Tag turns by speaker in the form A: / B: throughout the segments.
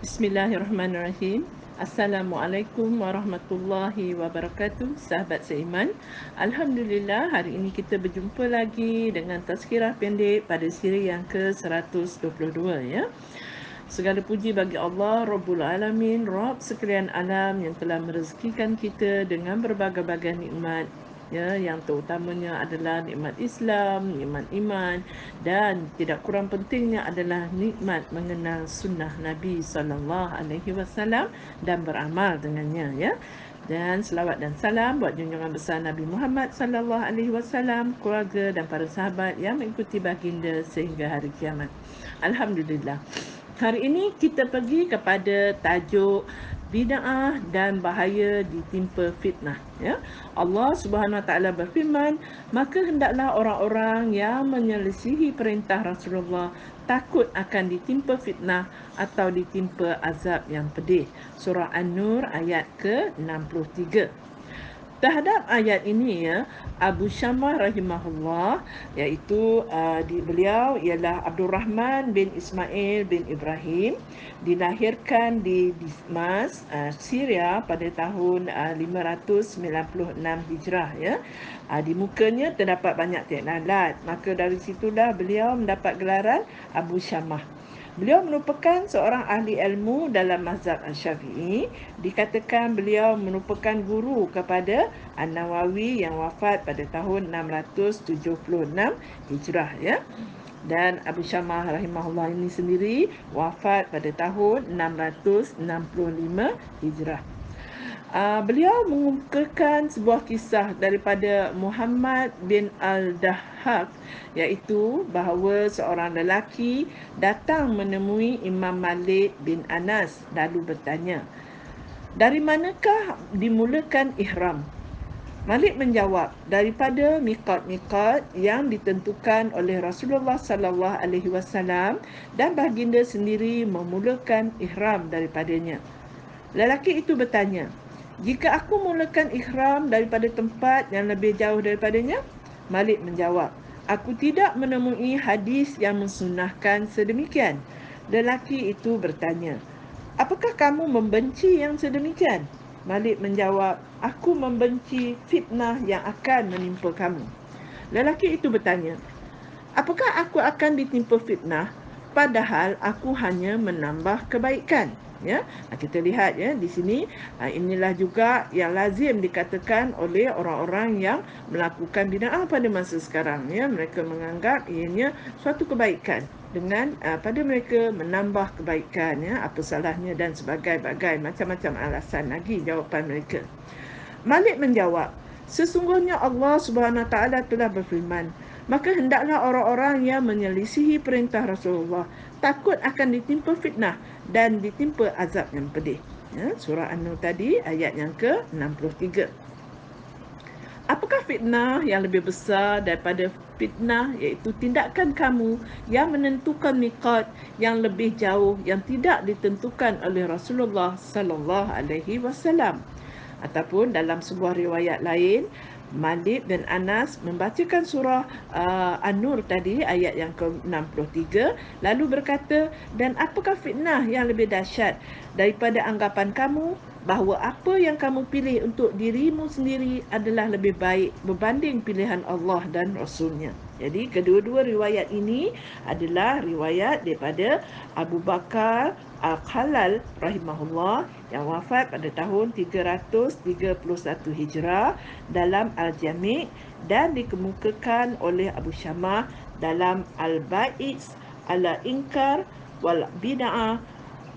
A: Bismillahirrahmanirrahim. Assalamualaikum warahmatullahi wabarakatuh, sahabat seiman. Alhamdulillah, hari ini kita berjumpa lagi dengan tazkirah pendek pada siri yang ke-122 ya. Segala puji bagi Allah Rabbul Alamin, Rabb sekalian alam yang telah merezekikan kita dengan berbagai-bagai nikmat. Ya, yang terutamanya adalah nikmat Islam, nikmat iman, dan tidak kurang pentingnya adalah nikmat mengenal sunnah Nabi sallallahu alaihi wasallam dan beramal dengannya ya. Dan selawat dan salam buat junjungan besar Nabi Muhammad sallallahu alaihi wasallam, keluarga dan para sahabat yang mengikuti baginda sehingga hari kiamat. Alhamdulillah. Hari ini kita pergi kepada tajuk bid'ah dan bahaya ditimpa fitnah ya. Allah Subhanahu Wa Taala berfirman, maka hendaklah orang-orang yang menyelisihi perintah Rasulullah takut akan ditimpa fitnah atau ditimpa azab yang pedih. Surah An-Nur ayat ke-63. Terhadap ayat ini ya, Abu Syamah rahimahullah, iaitu beliau ialah Abdul Rahman bin Ismail bin Ibrahim, dilahirkan di Damaskus, Syria pada tahun 596 Hijrah ya. Di mukanya terdapat banyak titik lalat, maka dari situlah beliau mendapat gelaran Abu Syamah. Beliau merupakan seorang ahli ilmu dalam mazhab Syafi'i. Dikatakan beliau merupakan guru kepada An-Nawawi yang wafat pada tahun 676 Hijrah ya. Dan Abu Syamah rahimahullah ini sendiri wafat pada tahun 665 Hijrah. Beliau mengemukakan sebuah kisah daripada Muhammad bin Al-Dahhak, iaitu bahawa seorang lelaki datang menemui Imam Malik bin Anas lalu bertanya, dari manakah dimulakan ihram? Malik menjawab, daripada miqat-miqat yang ditentukan oleh Rasulullah sallallahu alaihi wasallam dan baginda sendiri memulakan ihram daripadanya. Lelaki itu bertanya, jika aku mulakan ihram daripada tempat yang lebih jauh daripadanya? Malik menjawab, aku tidak menemui hadis yang mensunahkan sedemikian. Lelaki itu bertanya, apakah kamu membenci yang sedemikian? Malik menjawab, aku membenci fitnah yang akan menimpa kamu. Lelaki itu bertanya, apakah aku akan ditimpa fitnah padahal aku hanya menambah kebaikan? Ya, kita lihat ya di sini, inilah juga yang lazim dikatakan oleh orang-orang yang melakukan bid'ah pada masa sekarang ya. Mereka menganggap ianya suatu kebaikan dengan pada mereka menambah kebaikan ya, apa salahnya dan sebagainya, macam-macam alasan lagi jawapan mereka. Malik menjawab, sesungguhnya Allah Subhanahu Wa Taala telah berfirman, maka hendaklah orang-orang yang menyelisihi perintah Rasulullah takut akan ditimpa fitnah dan ditimpa azab yang pedih. Ya, surah An-Nur tadi ayat yang ke-63. Apakah fitnah yang lebih besar daripada fitnah, iaitu tindakan kamu yang menentukan miqat yang lebih jauh yang tidak ditentukan oleh Rasulullah sallallahu alaihi wasallam? Ataupun dalam sebuah riwayat lain, Malik bin Anas membacakan surah An-Nur tadi ayat yang ke-63 lalu berkata, dan apakah fitnah yang lebih dahsyat daripada anggapan kamu bahawa apa yang kamu pilih untuk dirimu sendiri adalah lebih baik berbanding pilihan Allah dan Rasulnya. Jadi kedua-dua riwayat ini adalah riwayat daripada Abu Bakar Al-Khalal rahimahullah yang wafat pada tahun 331 Hijrah dalam Al-Jami' dan dikemukakan oleh Abu Syamah dalam Al-Ba'is ala Inkar wal Bid'ah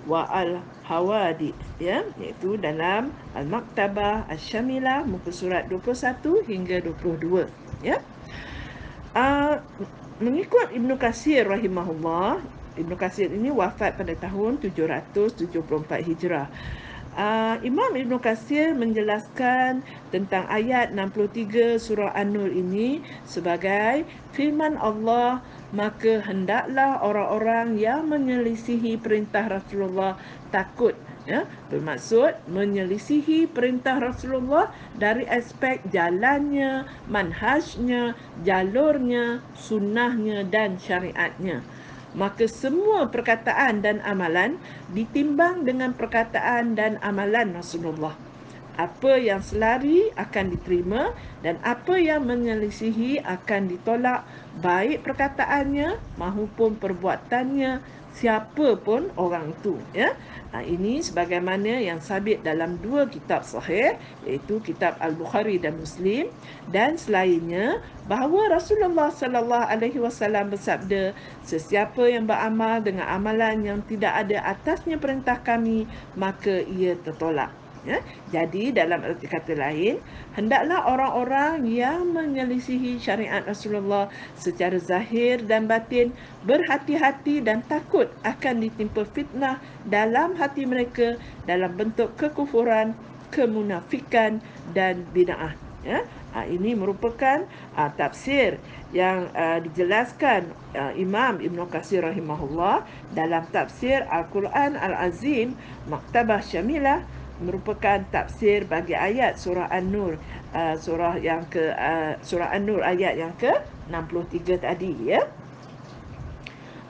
A: wa Al-Hawadith ya, iaitu dalam Al-Maktabah Asy-Syamilah muka surat 21 hingga 22 ya. Mengikut Ibnu Katsir rahimahullah, Ibnu Katsir ini wafat pada tahun 774 Hijrah. Imam Ibnu Katsir menjelaskan tentang ayat 63 surah An-Nur ini sebagai firman Allah, maka hendaklah orang-orang yang menyelisihi perintah Rasulullah takut ya, bermaksud menyelisihi perintah Rasulullah dari aspek jalannya, manhajnya, jalurnya, sunnahnya dan syariatnya. maka semua perkataan dan amalan ditimbang dengan perkataan dan amalan Rasulullah. Apa yang selari akan diterima dan apa yang menyelisihi akan ditolak, baik perkataannya maupun perbuatannya, siapa pun orang itu, ya. Ini sebagaimana yang sabit dalam dua kitab sahih, iaitu kitab Al-Bukhari dan Muslim, dan selainnya bahawa Rasulullah sallallahu alaihi wasallam bersabda, sesiapa yang beramal dengan amalan yang tidak ada atasnya perintah kami, maka ia tertolak. Ya, jadi dalam erti kata lain, hendaklah orang-orang yang menyelisihi syariat Rasulullah secara zahir dan batin berhati-hati dan takut akan ditimpa fitnah dalam hati mereka dalam bentuk kekufuran, kemunafikan dan bid'ah. Ya, ini merupakan tafsir yang dijelaskan Imam Ibn Katsir rahimahullah dalam tafsir Al-Quran Al-Azim Maktabah Syamilah, merupakan tafsir bagi ayat surah An-Nur, surah An-Nur ayat yang ke-63 tadi, ya.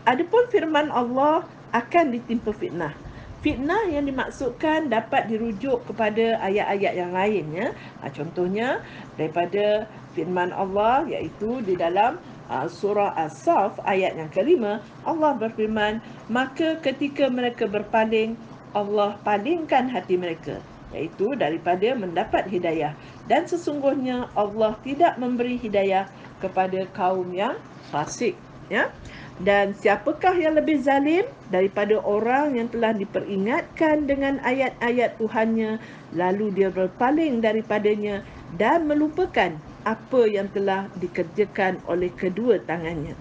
A: Adapun firman Allah akan ditimpa fitnah. Fitnah yang dimaksudkan dapat dirujuk kepada ayat-ayat yang lain, ya. Contohnya daripada firman Allah, iaitu di dalam surah As-Saff ayat yang kelima, Allah berfirman, maka ketika mereka berpaling, Allah palingkan hati mereka, iaitu daripada mendapat hidayah, dan sesungguhnya Allah tidak memberi hidayah kepada kaum yang fasik, ya. Dan siapakah yang lebih zalim daripada orang yang telah diperingatkan dengan ayat-ayat Tuhannya, lalu dia berpaling daripadanya dan melupakan apa yang telah dikerjakan oleh kedua tangannya.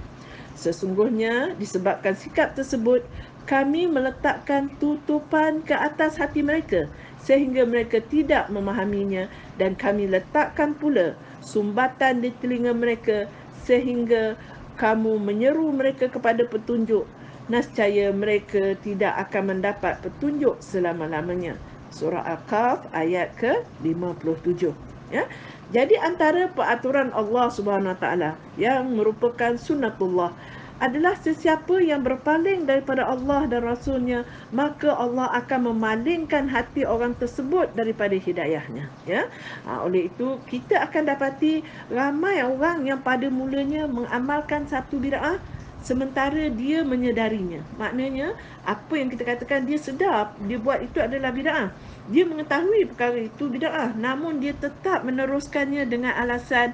A: Sesungguhnya disebabkan sikap tersebut, kami meletakkan tutupan ke atas hati mereka sehingga mereka tidak memahaminya, dan kami letakkan pula sumbatan di telinga mereka sehingga kamu menyeru mereka kepada petunjuk. Nescaya mereka tidak akan mendapat petunjuk selama-lamanya. Surah Al-Kahf ayat ke-57. Ya. Jadi antara peraturan Allah Subhanahu Wa Taala yang merupakan sunnatullah adalah sesiapa yang berpaling daripada Allah dan Rasulnya, maka Allah akan memalingkan hati orang tersebut daripada hidayahnya, ya. Oleh itu kita akan dapati ramai orang yang pada mulanya mengamalkan satu bid'ah sementara dia menyedarinya. Maknanya apa yang kita katakan dia sedar dia buat itu adalah bid'ah. Dia mengetahui perkara itu bid'ah, namun dia tetap meneruskannya dengan alasan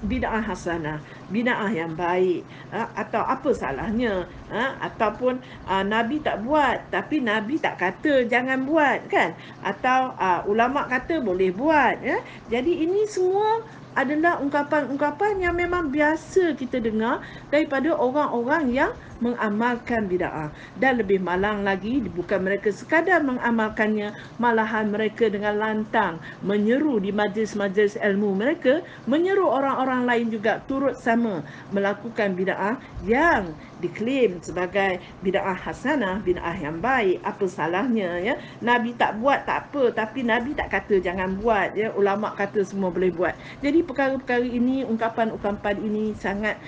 A: bid'ah hasanah, bid'ah yang baik, atau apa salahnya, ataupun Nabi tak buat tapi Nabi tak kata jangan buat, kan, atau ulama kata boleh buat, ya. Jadi ini semua adalah ungkapan-ungkapan yang memang biasa kita dengar daripada orang-orang yang mengamalkan bid'ah. Dan lebih malang lagi, bukan mereka sekadar mengamalkannya, malahan mereka dengan lantang menyeru di majlis-majlis ilmu mereka, menyeru orang-orang lain juga turut sama melakukan bid'ah yang diklaim sebagai bid'ah hasanah, bid'ah yang baik. Apa salahnya, ya? Nabi tak buat tak apa, tapi Nabi tak kata jangan buat, ya. Ulama kata semua boleh buat. Jadi perkara-perkara ini, ungkapan-ungkapan ini sangat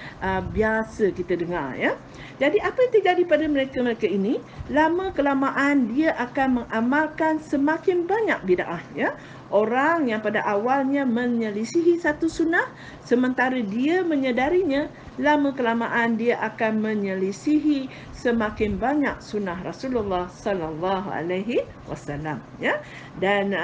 A: biasa kita dengar, ya. Jadi apa yang terjadi pada mereka-mereka ini, lama kelamaan dia akan mengamalkan semakin banyak bid'ah, ya. Orang yang pada awalnya menyelisihi satu sunnah, sementara dia menyedarinya, lama kelamaan dia akan menyelisihi semakin banyak sunnah Rasulullah sallallahu alaihi wasallam, ya. Dan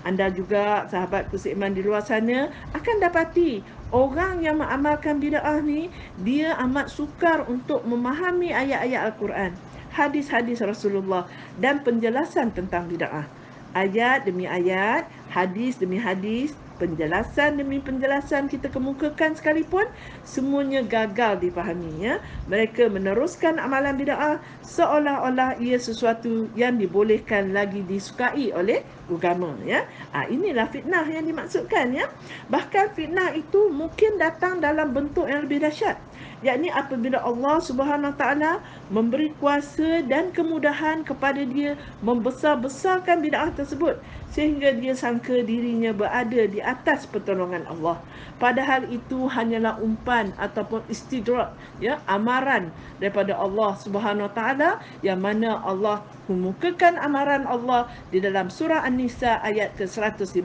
A: anda juga sahabatku seiman di luar sana akan dapati orang yang mengamalkan bid'ah ni, dia amat sukar untuk memahami ayat-ayat Al-Quran, hadis-hadis Rasulullah dan penjelasan tentang bid'ah. Ayat demi ayat, hadis demi hadis, penjelasan demi penjelasan kita kemukakan sekalipun, semuanya gagal dipahaminya. Mereka meneruskan amalan bid'ah seolah-olah ia sesuatu yang dibolehkan lagi disukai oleh agama, ya. Inilah fitnah yang dimaksudkan, ya. Bahkan fitnah itu mungkin datang dalam bentuk yang lebih dahsyat, yakni apabila Allah Subhanahu Wa Taala memberi kuasa dan kemudahan kepada dia membesar-besarkan bid'ah tersebut sehingga dia sangka dirinya berada di atas pertolongan Allah. Padahal itu hanyalah umpan ataupun istidrak, ya, amaran daripada Allah Subhanahu Wa Taala, yang mana Allah memukakan amaran Allah di dalam surah An-Nisa ayat ke-115,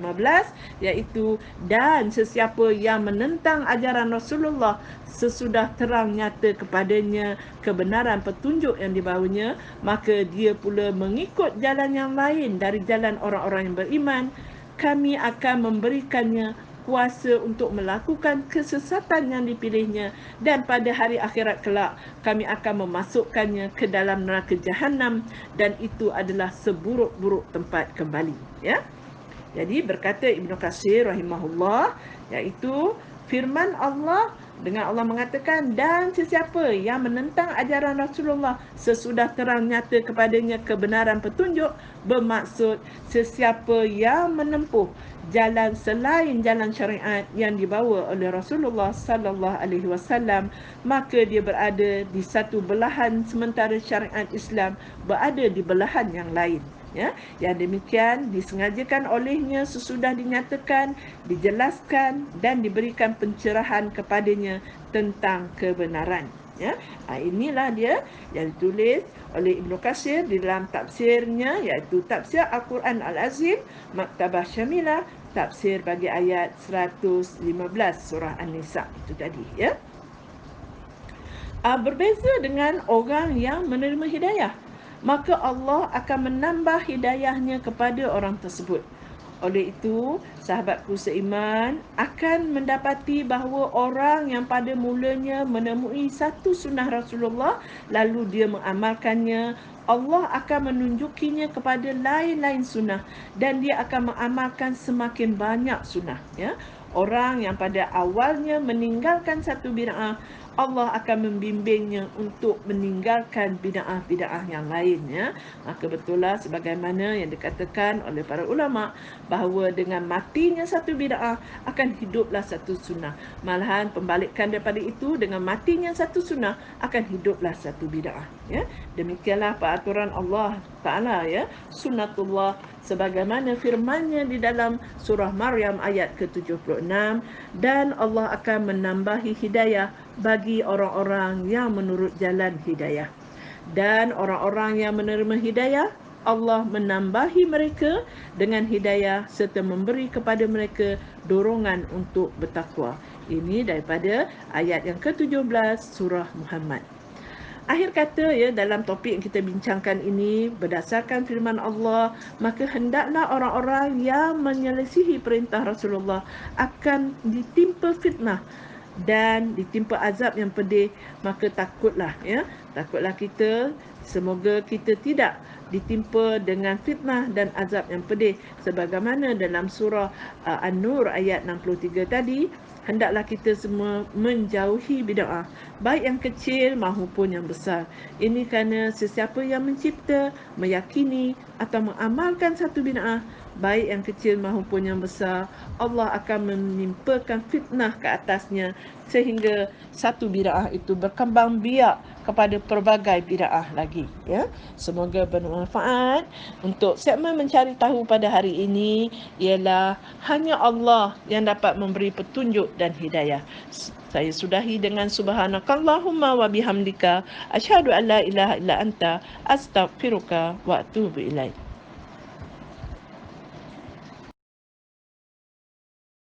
A: iaitu dan sesiapa yang menentang ajaran Rasulullah sesudah terang nyata kepadanya kebenaran petunjuk yang dibawanya, maka dia pula mengikut jalan yang lain dari jalan orang-orang yang beriman, kami akan memberikannya kuasa untuk melakukan kesesatan yang dipilihnya, dan pada hari akhirat kelak kami akan memasukkannya ke dalam neraka jahanam, dan itu adalah seburuk-buruk tempat kembali. Ya. Jadi berkata Ibnu Katsir rahimahullah, iaitu firman Allah dengan Allah mengatakan, dan sesiapa yang menentang ajaran Rasulullah sesudah terang nyata kepadanya kebenaran petunjuk, bermaksud sesiapa yang menempuh jalan selain jalan syariat yang dibawa oleh Rasulullah sallallahu alaihi wasallam, maka dia berada di satu belahan sementara syariat Islam berada di belahan yang lain. Ya, yang demikian disengajakan olehnya sesudah dinyatakan, dijelaskan dan diberikan pencerahan kepadanya tentang kebenaran. Ya, inilah dia yang ditulis oleh Ibnu Katsir di dalam tafsirnya, iaitu tafsir Al-Quran Al-Azim, Maktabah Syamilah, tafsir bagi ayat 115 surah An-Nisa itu tadi. Ya. Berbeza dengan orang yang menerima hidayah, maka Allah akan menambah hidayahnya kepada orang tersebut. Oleh itu, sahabatku seiman akan mendapati bahawa orang yang pada mulanya menemui satu sunnah Rasulullah lalu dia mengamalkannya, Allah akan menunjukinya kepada lain-lain sunnah dan dia akan mengamalkan semakin banyak sunnah. Ya. Orang yang pada awalnya meninggalkan satu bid'ah, Allah akan membimbingnya untuk meninggalkan bid'ah-bid'ah yang lain. Ya. Maka betullah sebagaimana yang dikatakan oleh para ulama, bahawa dengan matinya satu bid'ah akan hiduplah satu sunnah. Malahan pembalikan daripada itu, dengan matinya satu sunnah akan hiduplah satu bid'ah. Ya. Demikianlah peraturan Allah Ta'ala, ya, sunnatullah, sebagaimana firman-Nya di dalam surah Maryam ayat ke-76, dan Allah akan menambahi hidayah bagi orang-orang yang menurut jalan hidayah. Dan orang-orang yang menerima hidayah, Allah menambahi mereka dengan hidayah serta memberi kepada mereka dorongan untuk bertakwa. Ini daripada ayat yang ke-17 surah Muhammad. Akhir kata, ya, dalam topik yang kita bincangkan ini, berdasarkan firman Allah, maka hendaklah orang-orang yang menyelisihi perintah Rasulullah akan ditimpa fitnah dan ditimpa azab yang pedih. Maka takutlah, ya, takutlah kita, semoga kita tidak ditimpa dengan fitnah dan azab yang pedih, sebagaimana dalam surah An-Nur ayat 63 tadi. Hendaklah kita semua menjauhi bid'ah, baik yang kecil maupun yang besar. Ini kerana sesiapa yang mencipta, meyakini atau mengamalkan satu bid'ah, baik yang kecil maupun yang besar, Allah akan menimpakan fitnah ke atasnya sehingga satu bid'ah itu berkembang biak kepada pelbagai bid'ah lagi. Ya. Semoga bermanfaat. Untuk segmen mencari tahu pada hari ini ialah hanya Allah yang dapat memberi petunjuk dan hidayah. Saya sudahi dengan subhanakallahumma wa bihamdika asyhadu an la ilaha illa anta astaghfiruka wa atubu ilaik.